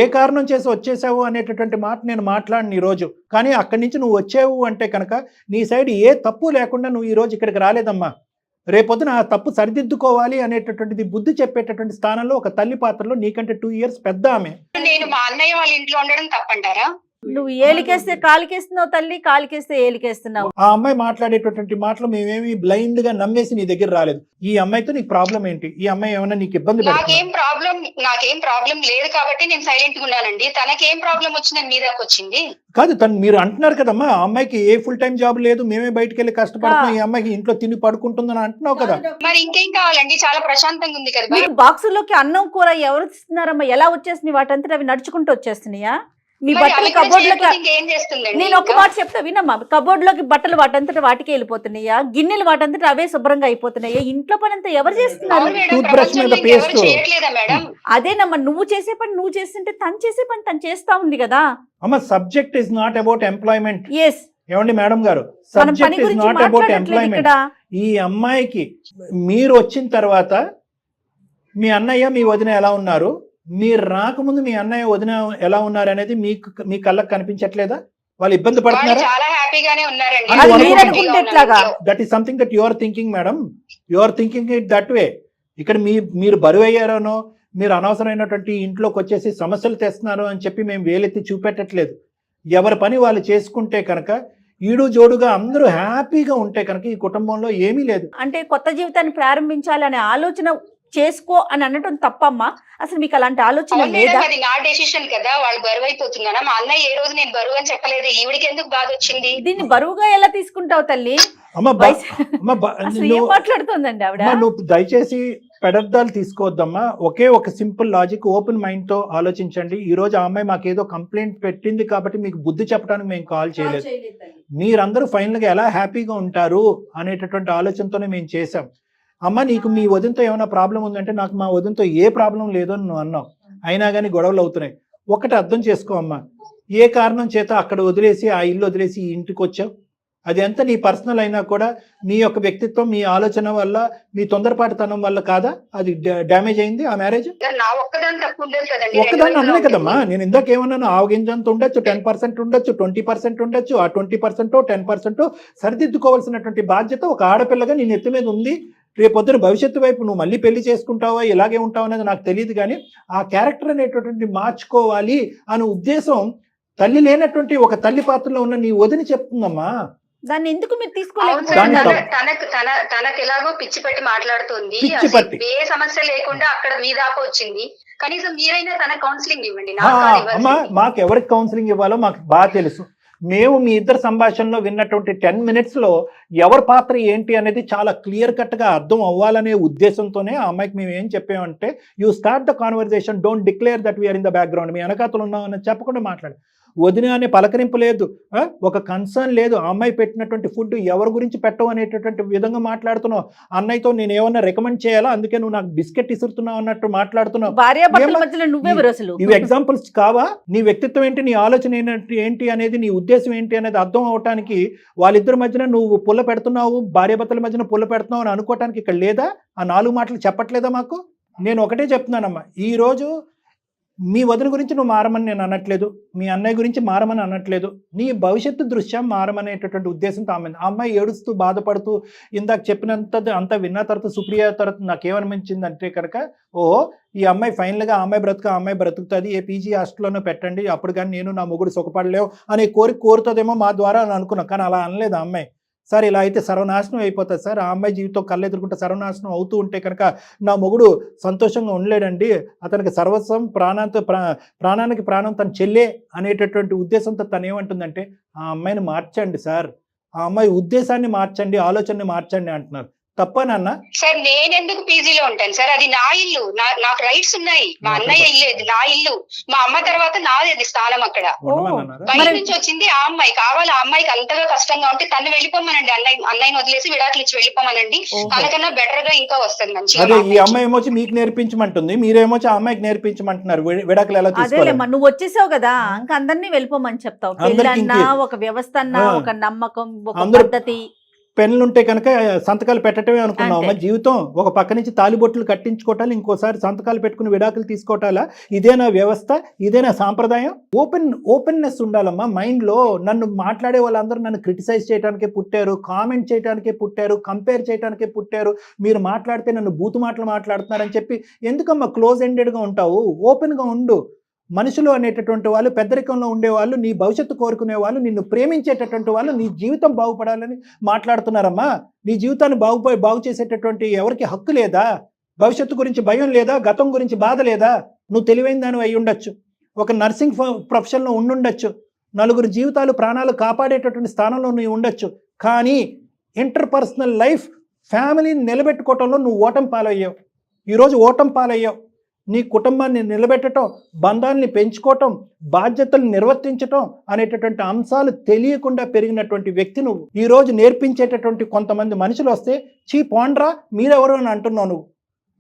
ఏ కారణం చేసి వచ్చేసావు అనేటటువంటి మాట నేను మాట్లాడిన ఈ రోజు. కానీ అక్కడి నుంచి నువ్వు వచ్చావు అంటే కనుక నీ సైడ్ ఏ తప్పు లేకుండా నువ్వు ఈ రోజు ఇక్కడికి రాలేదమ్మా. రేపొద్దున ఆ తప్పు సరిదిద్దుకోవాలి అనేటటువంటిది బుద్ధి చెప్పేటటువంటి స్థానంలో ఒక తల్లి పాత్రలో నీకంటే 2 years పెద్ద ఆమె. నేను మా అన్నయ్య వాళ్ళ ఇంట్లో ఉండడం తప్పంటారా? నువ్వు ఏలికేస్తే కాలికేస్తున్నావు తల్లి, కాలికేస్తే ఏలికేస్తున్నావు. ఆ అమ్మాయి మాట్లాడేటటువంటి మాటలు మేమేమి బ్లైండ్ గా నమ్మేసి నీ దగ్గర రాలేదు. ఈ అమ్మాయితో నీకు ప్రాబ్లం ఏంటి? ఈ అమ్మాయి ఏమైనా నీకు ఇబ్బంది పెడుతుందా? నాకేం ప్రాబ్లం లేదు కాబట్టి నేను సైలెంట్ గా ఉన్నానండి. తనకేం ప్రాబ్లం వచ్చిందని మీ దాకా వచ్చింది? కాదు, మీరు అంటున్నారు కదమ్మా ఆ అమ్మాయికి ఏ ఫుల్ టైం జాబ్ లేదు, మేమే బయటకు వెళ్ళి కష్టపడుతున్నాం, ఈ అమ్మాయికి ఇంట్లో తిని పడుకుంటుందని అంటున్నావు కదా. మరి ఇంకేం కావాలండి? చాలా ప్రశాంతంగా ఉంది కదా. మీకు బాక్సుల్లోకి అన్నం కూర ఎవరు ఇస్తున్నారమ్మా? ఎలా వచ్చేస్తున్నాయి? వాటంతా అవి నడుచుకుంటూ వచ్చేస్తున్నాయా? మీ మరి బట్టలు అవి కూడా కబోర్డ్ చేయకపోతే లోకి, ఇంకేం చేస్తుందండి? నేను ఒక్క మాట చెప్తా వినమ్మా, కబోర్డ్ లోకి బట్టలు వాటంతట వాటికే వెళ్ళిపోతున్నాయా? గిన్నెలు వాటంతట అవే శుభ్రంగా అయిపోతున్నాయా? ఇంట్లో పని అంతా ఎవరు చేస్తున్నారు? అవును మేడం, టూత్ బ్రష్ మీద ప్రపంచంలో పేస్ట్. ఇంకెవరు చేయట్లేదా మేడం? అదేనమ్మా, నువ్వు చేసే పని నువ్వు చేస్తుంటే తను చేసే పని తను చేస్తా ఉంది కదా. అమ్మ, subject is not about employment. Yes, ఏమండి మేడం గారు, మనం పని సబ్జెక్ట్ ఇస్ గురించి నాట్ అబౌట్ మాట్లాడట్లేదు ఎంప్లాయ్మెంట్. ఇక్కడ. ఈ అమ్మాయికి మీరు వచ్చిన తర్వాత మీ అన్నయ్య మీ వదిన ఎలా ఉన్నారు, మీరు రాకముందు మీ అన్నయ్య వదిన ఎలా ఉన్నారు అనేది మీ కళ్ళకు కనిపించట్లేదా? వాళ్ళు ఇబ్బంది వాళ్ళు పడుతున్నారా? చాలా హ్యాపీగానే ఉన్నారండి. అది వాళ్ళు మీరు హ్యాపీగా అనుకుంటే ఉన్నారు ఎట్లాగా? ఇంట్లో. That is something that you are thinking madam. You are thinking it that way. ఇక్కడ మీరు బరువు అయ్యారనో, మీరు అనవసరమైనటువంటి ఇంట్లోకి వచ్చేసి సమస్యలు తెస్తున్నారు అని చెప్పి మేము వేలెత్తి చూపెట్టట్లేదు. ఎవరి పని వాళ్ళు చేసుకుంటే కనుక ఈడు జోడుగా అందరూ హ్యాపీగా ఉంటే కనుక ఈ కుటుంబంలో ఏమీ లేదు. అంటే కొత్త జీవితాన్ని ప్రారంభించాలి అనే ఆలోచన చేసుకో అని అనటం తప్పమ్మా? అసలు మీకు అలాంటి ఆలోచన అవును లేదా? మేడం, అది నా డెసిషన్ కదా. వాళ్ళు బరువు అయిపోతున్నారా? మా అన్నయ్య ఏ రోజు నేను బరువు అని చెప్పలేదు. ఈవిడికి ఎందుకు బాధ వచ్చింది? దీన్ని బరువుగా ఎలా తీసుకుంటావు తల్లి? అమ్మ అసలు ఏం మాట్లాడుతుందండి ఆవిడ? నువ్వు దయచేసి పెడర్థాలు తీసుకోవద్దమ్మా. ఒకే ఒక సింపుల్ లాజిక్, ఓపెన్ మైండ్ తో ఆలోచించండి. ఈ రోజు ఆ అమ్మాయి మాకేదో కంప్లైంట్ పెట్టింది కాబట్టి మీకు బుద్ధి చెప్పడానికి మేము కాల్ చేయలేదు. మీరందరూ ఫైనల్ గా ఎలా హ్యాపీగా ఉంటారు అనేటటువంటి ఆలోచనతోనే మేము చేసాం. అమ్మ నీకు మీ వదినతో ఏమైనా ప్రాబ్లం ఉందంటే నాకు మా వదినతో ఏ ప్రాబ్లం లేదో అని నువ్వు అన్నావు. అయినా కానీ గొడవలు అవుతున్నాయి. ఒకటి అర్థం చేసుకో అమ్మా, ఏ కారణం చేత అక్కడ వదిలేసి ఆ ఇల్లు వదిలేసి ఈ ఇంటికి వచ్చావు. అది ఎంత నీ పర్సనల్ అయినా కూడా మీ యొక్క వ్యక్తిత్వం, మీ ఆలోచన వల్ల, మీ తొందరపాటుతనం వల్ల కాదా అది డ్యామేజ్ అయింది ఆ మ్యారేజ్? నా ఒక్కదాని తప్పు ఉండదు కదండి. ఒక్కదాన్ని అనలే కదమ్మా. నేను ఇందాక ఏమన్నాను, ఆవగింజంత ఉండొచ్చు, 10% ఉండొచ్చు, 20% ఉండొచ్చు. ఆ 20% 10% సరిదిద్దుకోవాల్సినటువంటి బాధ్యత ఒక ఆడపిల్లగా నీ నెత్తి మీద ఉంది. రేపొద్దున భవిష్యత్తు వైపు నువ్వు మళ్ళీ పెళ్లి చేసుకుంటావా, ఇలాగే ఉంటావు అనేది నాకు తెలియదు. కానీ ఆ క్యారెక్టర్ అనేటటువంటి మార్చుకోవాలి అనే ఉద్దేశం తల్లి లేనటువంటి ఒక తల్లి పాత్రలో ఉన్న నీ వదిని చెప్తుందమ్మా. దాన్ని ఎందుకు మీరు అవును తీసుకోలేదు? సార్, తనకు ఎలాగో పిచ్చి పెట్టి మాట్లాడుతుంది. పిచ్చి పట్టి. ఏ సమస్య లేకుండా అక్కడ మీ దాకా వచ్చింది. కనీసం మీరైనా తన కౌన్సిలింగ్ ఇవ్వండి. అమ్మా మాకు ఎవరికి కౌన్సిలింగ్ ఇవ్వాలో మాకు బాగా తెలుసు. మేము మీ ఇద్దరు సంభాషణలో విన్నటువంటి 10 minutes లో ఎవరి పాత్ర ఏంటి అనేది చాలా క్లియర్ కట్ గా అర్థం అవ్వాలనే ఉద్దేశంతోనే ఆ అమ్మాయికి మేము ఏం చెప్పామంటే, you start the conversation, don't declare that we are in the background. మీ వెనకాతలు ఉన్నామని చెప్పకుండా మాట్లాడు. వదిన అనే పలకరింపు లేదు, ఒక కన్సర్న్ లేదు. ఆ అమ్మాయి పెట్టినటువంటి ఫుడ్ ఎవరి గురించి పెట్టవు అనేటటువంటి విధంగా మాట్లాడుతున్నావు. అన్నయ్యతో నేను ఏమన్నా రికమెండ్ చేయాలా, అందుకే నువ్వు నాకు బిస్కెట్ ఇసురుతున్నావు అన్నట్టు మాట్లాడుతున్నావు. భార్యాభర్తల మధ్యలో నువ్వెవరు అసలు? ఇవి ఎగ్జాంపుల్స్ కావా? నీ వ్యక్తిత్వం ఏంటి, నీ ఆలోచన ఏంటి అనేది, నీ ఉద్దేశం ఏంటి అనేది అర్థం అవటానికి వాళ్ళిద్దరి మధ్యన నువ్వు పుల్ల పెడుతున్నావు, భార్యాభర్తల మధ్యన పుల్ల పెడుతున్నావు అని అనుకోవటానికి ఇక్కడ లేదా? ఆ 4 మాటలు చెప్పట్లేదా మాకు? నేను ఒకటే చెప్తున్నానమ్మా, ఈరోజు మీ వదిన గురించి నువ్వు మారమని నేను అనట్లేదు, మీ అన్నయ్య గురించి మారమని అనట్లేదు. నీ భవిష్యత్తు దృశ్యం మారమనేటటువంటి ఉద్దేశంతో ఆమె ఆ అమ్మాయి ఏడుస్తూ బాధపడుతూ ఇందాక చెప్పినంత అంతా విన్న తర్వాత సుప్రియ తర్వాత నాకేమనిపించింది అంటే కనుక, ఓహో ఈ అమ్మాయి ఫైనల్గా ఆ అమ్మాయి బ్రతుకుతుంది, ఏ పీజీ హాస్టల్లోనూ పెట్టండి, అప్పుడు కానీ నేను నా మొగుడు సుఖపడలేవు అనే కోరుతుందేమో మా ద్వారా అని అనుకున్నాం. కానీ అలా అనలేదు ఆ అమ్మాయి. సార్ ఇలా అయితే సర్వనాశనం అయిపోతుంది సార్, ఆ అమ్మాయి జీవితం కళ్ళెదురుకుంటే సర్వనాశనం అవుతూ ఉంటే కనుక నా మొగుడు సంతోషంగా ఉండలేడండి, అతనికి సర్వస్వం ప్రాణానికి ప్రాణం తన చెల్లే అనేటటువంటి ఉద్దేశంతో తను ఏమంటుందంటే, ఆ అమ్మాయిని మార్చండి సార్, ఆ అమ్మాయి ఉద్దేశాన్ని మార్చండి, ఆలోచనని మార్చండి అంటున్నారు. తప్ప నాన్న? సార్ నేను ఎందుకు పీజీలో ఉంటాను సార్? అది నా ఇల్లు, నాకు రైట్స్ ఉన్నాయి. మా అన్నయ్య ఇల్లు, నా ఇల్లు. మా అమ్మ తర్వాత నాది అది స్థానం. అక్కడ బయట నుంచి వచ్చింది ఆ అమ్మాయి. కావాలి ఆ అమ్మాయికి అంతగా కష్టంగా ఉంటే తను వెళ్ళిపోమనండి, అన్నయ్యని వదిలేసి విడాకులు ఇచ్చి వెళ్ళిపోమనండి. తనకన్నా బెటర్ గా ఇంకా వస్తుంది మంచిగా. అదే ఈ అమ్మాయి ఏమొచ్చి మీకు నేర్పించమంటుంది, మీరేమొచ్చి ఆ అమ్మాయికి నేర్పించమంటున్నారు విడాకులు ఎలా తీసుకోవాలి. నువ్వు వచ్చేసావు కదా, ఇంకా అందరినీ వెళ్ళిపోమని చెప్తావు. పెళ్ళన్నా ఒక వ్యవస్థ అన్నా, ఒక నమ్మకం, ఒక పద్ధతి. పెన్నులు ఉంటే కనుక సంతకాలు పెట్టడమే అనుకున్నావు. మా జీవితం ఒక పక్క నుంచి తాలిబొట్లు కట్టించుకోవటాలు, ఇంకోసారి సంతకాలు పెట్టుకుని విడాకులు తీసుకోవటాలా? ఇదేనా వ్యవస్థ? ఇదేనా సాంప్రదాయం? ఓపెన్నెస్ ఉండాలమ్మా మైండ్ లో. నన్ను మాట్లాడే వాళ్ళందరూ నన్ను క్రిటిసైజ్ చేయడానికే పుట్టారు, కామెంట్ చేయడానికే పుట్టారు, కంపేర్ చేయడానికే పుట్టారు. మీరు మాట్లాడితే నన్ను బూతు మాటలు మాట్లాడుతున్నారని చెప్పి ఎందుకమ్మా క్లోజ్ ఎండెడ్గా ఉంటావు? ఓపెన్గా ఉండు. మనుషులు అనేటటువంటి వాళ్ళు, పెద్దరికంలో ఉండేవాళ్ళు, నీ భవిష్యత్తు కోరుకునే వాళ్ళు, నిన్ను ప్రేమించేటటువంటి వాళ్ళు, నీ జీవితం బాగుపడాలని మాట్లాడుతున్నారమ్మా. నీ జీవితాన్ని బాగు చేసేటటువంటి ఎవరికి హక్కు లేదా? భవిష్యత్తు గురించి భయం లేదా? గతం గురించి బాధ లేదా? నువ్వు తెలివైన దానివి అయి ఉండొచ్చు, ఒక నర్సింగ్ ప్రొఫెషన్లో ఉండుండొచ్చు, నలుగురు జీవితాలు ప్రాణాలు కాపాడేటటువంటి స్థానంలో నువ్వు ఉండొచ్చు. కానీ ఇంటర్పర్సనల్ లైఫ్, ఫ్యామిలీని నిలబెట్టుకోవటంలో నువ్వు ఓటమి పాలయ్యావు. ఈరోజు ఓటమి పాలయ్యావు. నీ కుటుంబాన్ని నిలబెట్టడం, బంధాలని పెంచుకోవటం, బాధ్యతలు నిర్వర్తించటం అనేటటువంటి అంశాలు తెలియకుండా పెరిగినటువంటి వ్యక్తి నువ్వు. ఈరోజు నేర్పించేటటువంటి కొంతమంది మనుషులు వస్తే చీ పోండ్రా మీరెవరు అని అంటున్నావు నువ్వు.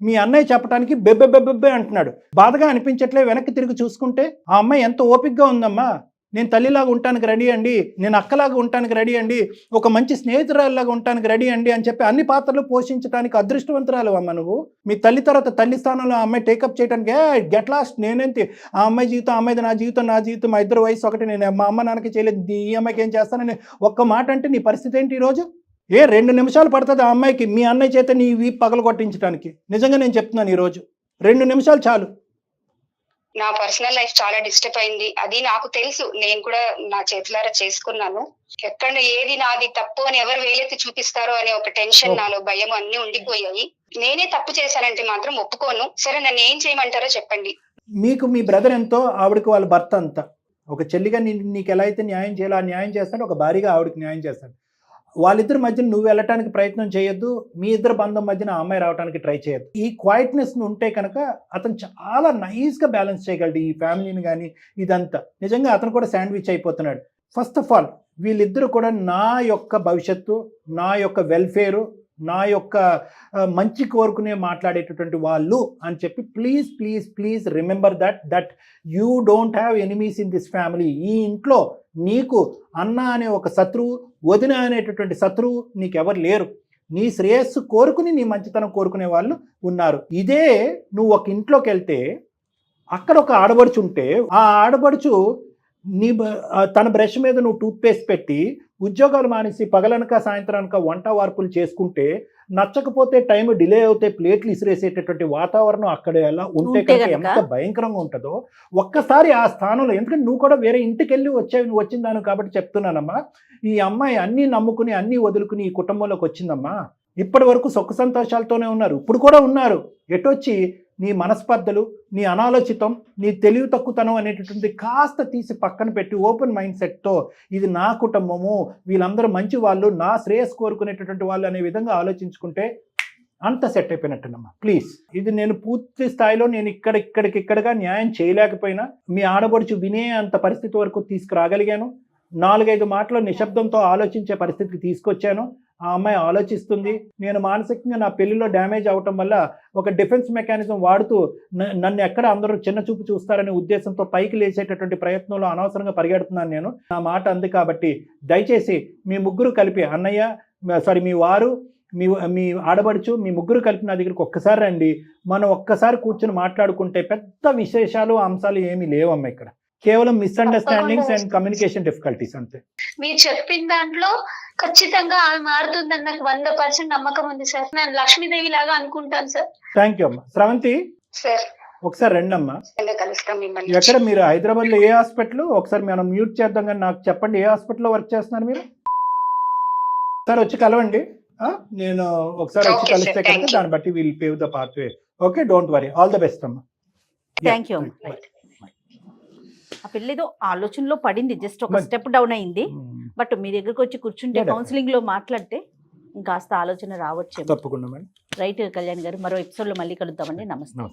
మీ అన్నయ్య చెప్పడానికి బెబ్బెబ్బెబ్బెబ్బే అంటున్నాడు. బాధగా అనిపించట్లే వెనక్కి తిరిగి చూసుకుంటే? ఆ అమ్మాయి ఎంత ఓపికగా ఉందమ్మా. నేను తల్లిలాగా ఉండటానికి రెడీ అండి, నేను అక్కలాగా ఉండటానికి రెడీ అండి, ఒక మంచి స్నేహితురాలాగా ఉండటానికి రెడీ అండి అని చెప్పి అన్ని పాత్రలు పోషించడానికి అదృష్టవంతురాలు అమ్మ నువ్వు. మీ తల్లి తర్వాత తల్లి స్థానంలో ఆ అమ్మాయి టేకప్ చేయడానికి గెట్ లాస్ట్. నేనేంటి ఆ అమ్మాయి జీవితం, ఆ అమ్మాయిది నా జీవితం, మా ఇద్దరు వయసు ఒకటి, నేను మా అమ్మ నాన్నకి చేయలేదు, ఈ అమ్మాయికి ఏం చేస్తానని ఒక్క మాట అంటే నీ పరిస్థితి ఏంటి ఈరోజు? 2 నిమిషాలు పడుతుంది ఆ అమ్మాయికి మీ అన్నయ్య చేత నీ వీపు పగలు కొట్టించడానికి. నిజంగా నేను చెప్తున్నాను, ఈరోజు 2 నిమిషాలు చాలు. నా పర్సనల్ లైఫ్ చాలా డిస్టర్బ్ అయింది. అది నాకు తెలుసు, నేను కూడా నా చేతులారా చేసుకున్నాను. ఎక్కడ ఏది నాది తప్పు అని ఎవరు వేలెత్తి చూపిస్తారో అనే ఒక టెన్షన్, నాలో భయం అన్ని ఉండిపోయాయి. నేనే తప్పు చేశానంటే మాత్రం ఒప్పుకోను. సరే, నన్ను ఏం చేయమంటారో చెప్పండి. మీకు మీ బ్రదర్ ఎంతో, ఆవిడకి వాళ్ళ భర్త అంతా. ఒక చెల్లిగా నీకు ఎలా అయితే న్యాయం చేయాలో ఆ న్యాయం చేస్తాడు, ఒక భార్యగా ఆవిడకి న్యాయం చేస్తాడు. వాళ్ళిద్దరి మధ్యన నువ్వు వెళ్ళటానికి ప్రయత్నం చేయొద్దు, మీ ఇద్దరు బంధం మధ్యన ఆ అమ్మాయి రావడానికి ట్రై చేయొద్దు. ఈ క్వైట్నెస్ ఉంటే కనుక అతను చాలా నైస్గా బ్యాలెన్స్ చేయగలడు ఈ ఫ్యామిలీని కానీ ఇదంతా. నిజంగా అతను కూడా శాండ్విచ్ అయిపోతున్నాడు. ఫస్ట్ ఆఫ్ ఆల్ వీళ్ళిద్దరూ కూడా నా యొక్క భవిష్యత్తు, నా యొక్క వెల్ఫేరు, నా యొక్క మంచి కోరుకునే మాట్లాడేటటువంటి వాళ్ళు అని చెప్పి please please please remember that you don't have enemies in this family. ఈ ఇంట్లో నీకు అన్న అనే ఒక శత్రువు, వదిన అనేటటువంటి శత్రువు నీకెవరు లేరు. నీ శ్రేయస్సు కోరుకుని, నీ మంచితనం కోరుకునే వాళ్ళు ఉన్నారు. ఇదే నువ్వు ఒక ఇంట్లోకి వెళ్తే అక్కడ ఒక ఆడబడుచు ఉంటే, ఆ ఆడబడుచు తన బ్రష్ మీద నువ్వు టూత్పేస్ట్ పెట్టి ఉద్యోగాలు మానేసి పగలనక సాయంత్రానిక వంట వార్పులు చేసుకుంటే, నచ్చకపోతే టైం డిలే అవుతే ప్లేట్లు ఇసిరేసేటటువంటి వాతావరణం అక్కడ ఎలా ఉంటే కనుక ఎంత భయంకరంగా ఉంటుందో ఒక్కసారి ఆ స్థానంలో. ఎందుకంటే నువ్వు కూడా వేరే ఇంటికి వెళ్ళి నువ్వు వచ్చిందాను కాబట్టి చెప్తున్నానమ్మా. ఈ అమ్మాయి అన్నీ నమ్ముకుని అన్నీ వదులుకుని ఈ కుటుంబంలోకి వచ్చిందమ్మా. ఇప్పటి వరకు సుఖ సంతోషాలతోనే ఉన్నారు, ఇప్పుడు కూడా ఉన్నారు. ఎటొచ్చి నీ మనస్పర్ధలు, నీ అనాలోచితం, నీ తెలివి తక్కువతనం అనేటటువంటి కాస్త తీసి పక్కన పెట్టి ఓపెన్ మైండ్ సెట్తో ఇది నా కుటుంబము, వీళ్ళందరూ మంచి వాళ్ళు, నా శ్రేయస్ కోరుకునేటటువంటి వాళ్ళు అనే విధంగా ఆలోచించుకుంటే అంత సెట్ అయిపోయినట్టునమ్మా. ప్లీజ్, ఇది నేను పూర్తి స్థాయిలో నేను ఇక్కడికిక్కడగా న్యాయం చేయలేకపోయినా మీ ఆడబడుచు వినే అంత పరిస్థితి వరకు తీసుకురాగలిగాను. 4-5 మాటలు నిశ్శబ్దంతో ఆలోచించే పరిస్థితికి తీసుకొచ్చాను. ఆ అమ్మాయి ఆలోచిస్తుంది. నేను మానసికంగా నా పెళ్లిలో డ్యామేజ్ అవటం వల్ల ఒక డిఫెన్స్ మెకానిజం వాడుతూ నన్ను ఎక్కడ అందరూ చిన్న చూపు చూస్తారనే ఉద్దేశంతో పైకి లేచేటటువంటి ప్రయత్నంలో అనవసరంగా పరిగెడుతున్నాను నేను. నా మాట అంది కాబట్టి దయచేసి మీ ముగ్గురు కలిపి, మీ వారు, మీ ఆడబడుచు, మీ ముగ్గురు కలిపి నా దగ్గరికి ఒక్కసారి రండి. మనం ఒక్కసారి కూర్చొని మాట్లాడుకుంటే పెద్ద విశేషాలు అంశాలు ఏమీ లేవమ్మా. ఇక్కడ కేవలం మిస్అండర్స్టాండింగ్స్ అండ్ కమ్యూనికేషన్ డిఫికల్టీస్ అంతే. మీరు చెప్పిన దాంట్లో ఖచ్చితంగా ఆమె మారుతుందని నాకు 100% నమ్మకం ఉంది సార్. నేను లక్ష్మీదేవి లాగా అనుకుంటాను సార్. థ్యాంక్ యూ అమ్మా. స్రవంతి సార్, ఒకసారి రండి అమ్మా. కలుస్తాం మిమ్మల్ని. ఎక్కడ మీరు? హైదరాబాద్ లో ఏ హాస్పిటల్? ఒకసారి మనం మ్యూట్ చేద్దాం కానీ నాకు చెప్పండి, ఏ హాస్పిటల్లో వర్క్ చేస్తున్నారు మీరు? సార్ వచ్చి కలవండి. నేను ఒకసారి వచ్చి కలిస్తే కనుక దాన్ని బట్టి will pave the pathway. Okay, don't worry. All the best అమ్మా. Thank you. ఆ పిల్లేదో ఆలోచనలో పడింది, జస్ట్ ఒక స్టెప్ డౌన్ అయింది. బట్ మీ దగ్గరకు వచ్చి కూర్చుంటే కౌన్సిలింగ్ లో మాట్లాడితే ఇంకాస్త ఆలోచన రావచ్చు. తప్పకుండా మేడం. రైట్ కళ్యాణ్ గారు, మరో ఎపిసోడ్ లో మళ్ళీ కలుద్దామండి. నమస్తే.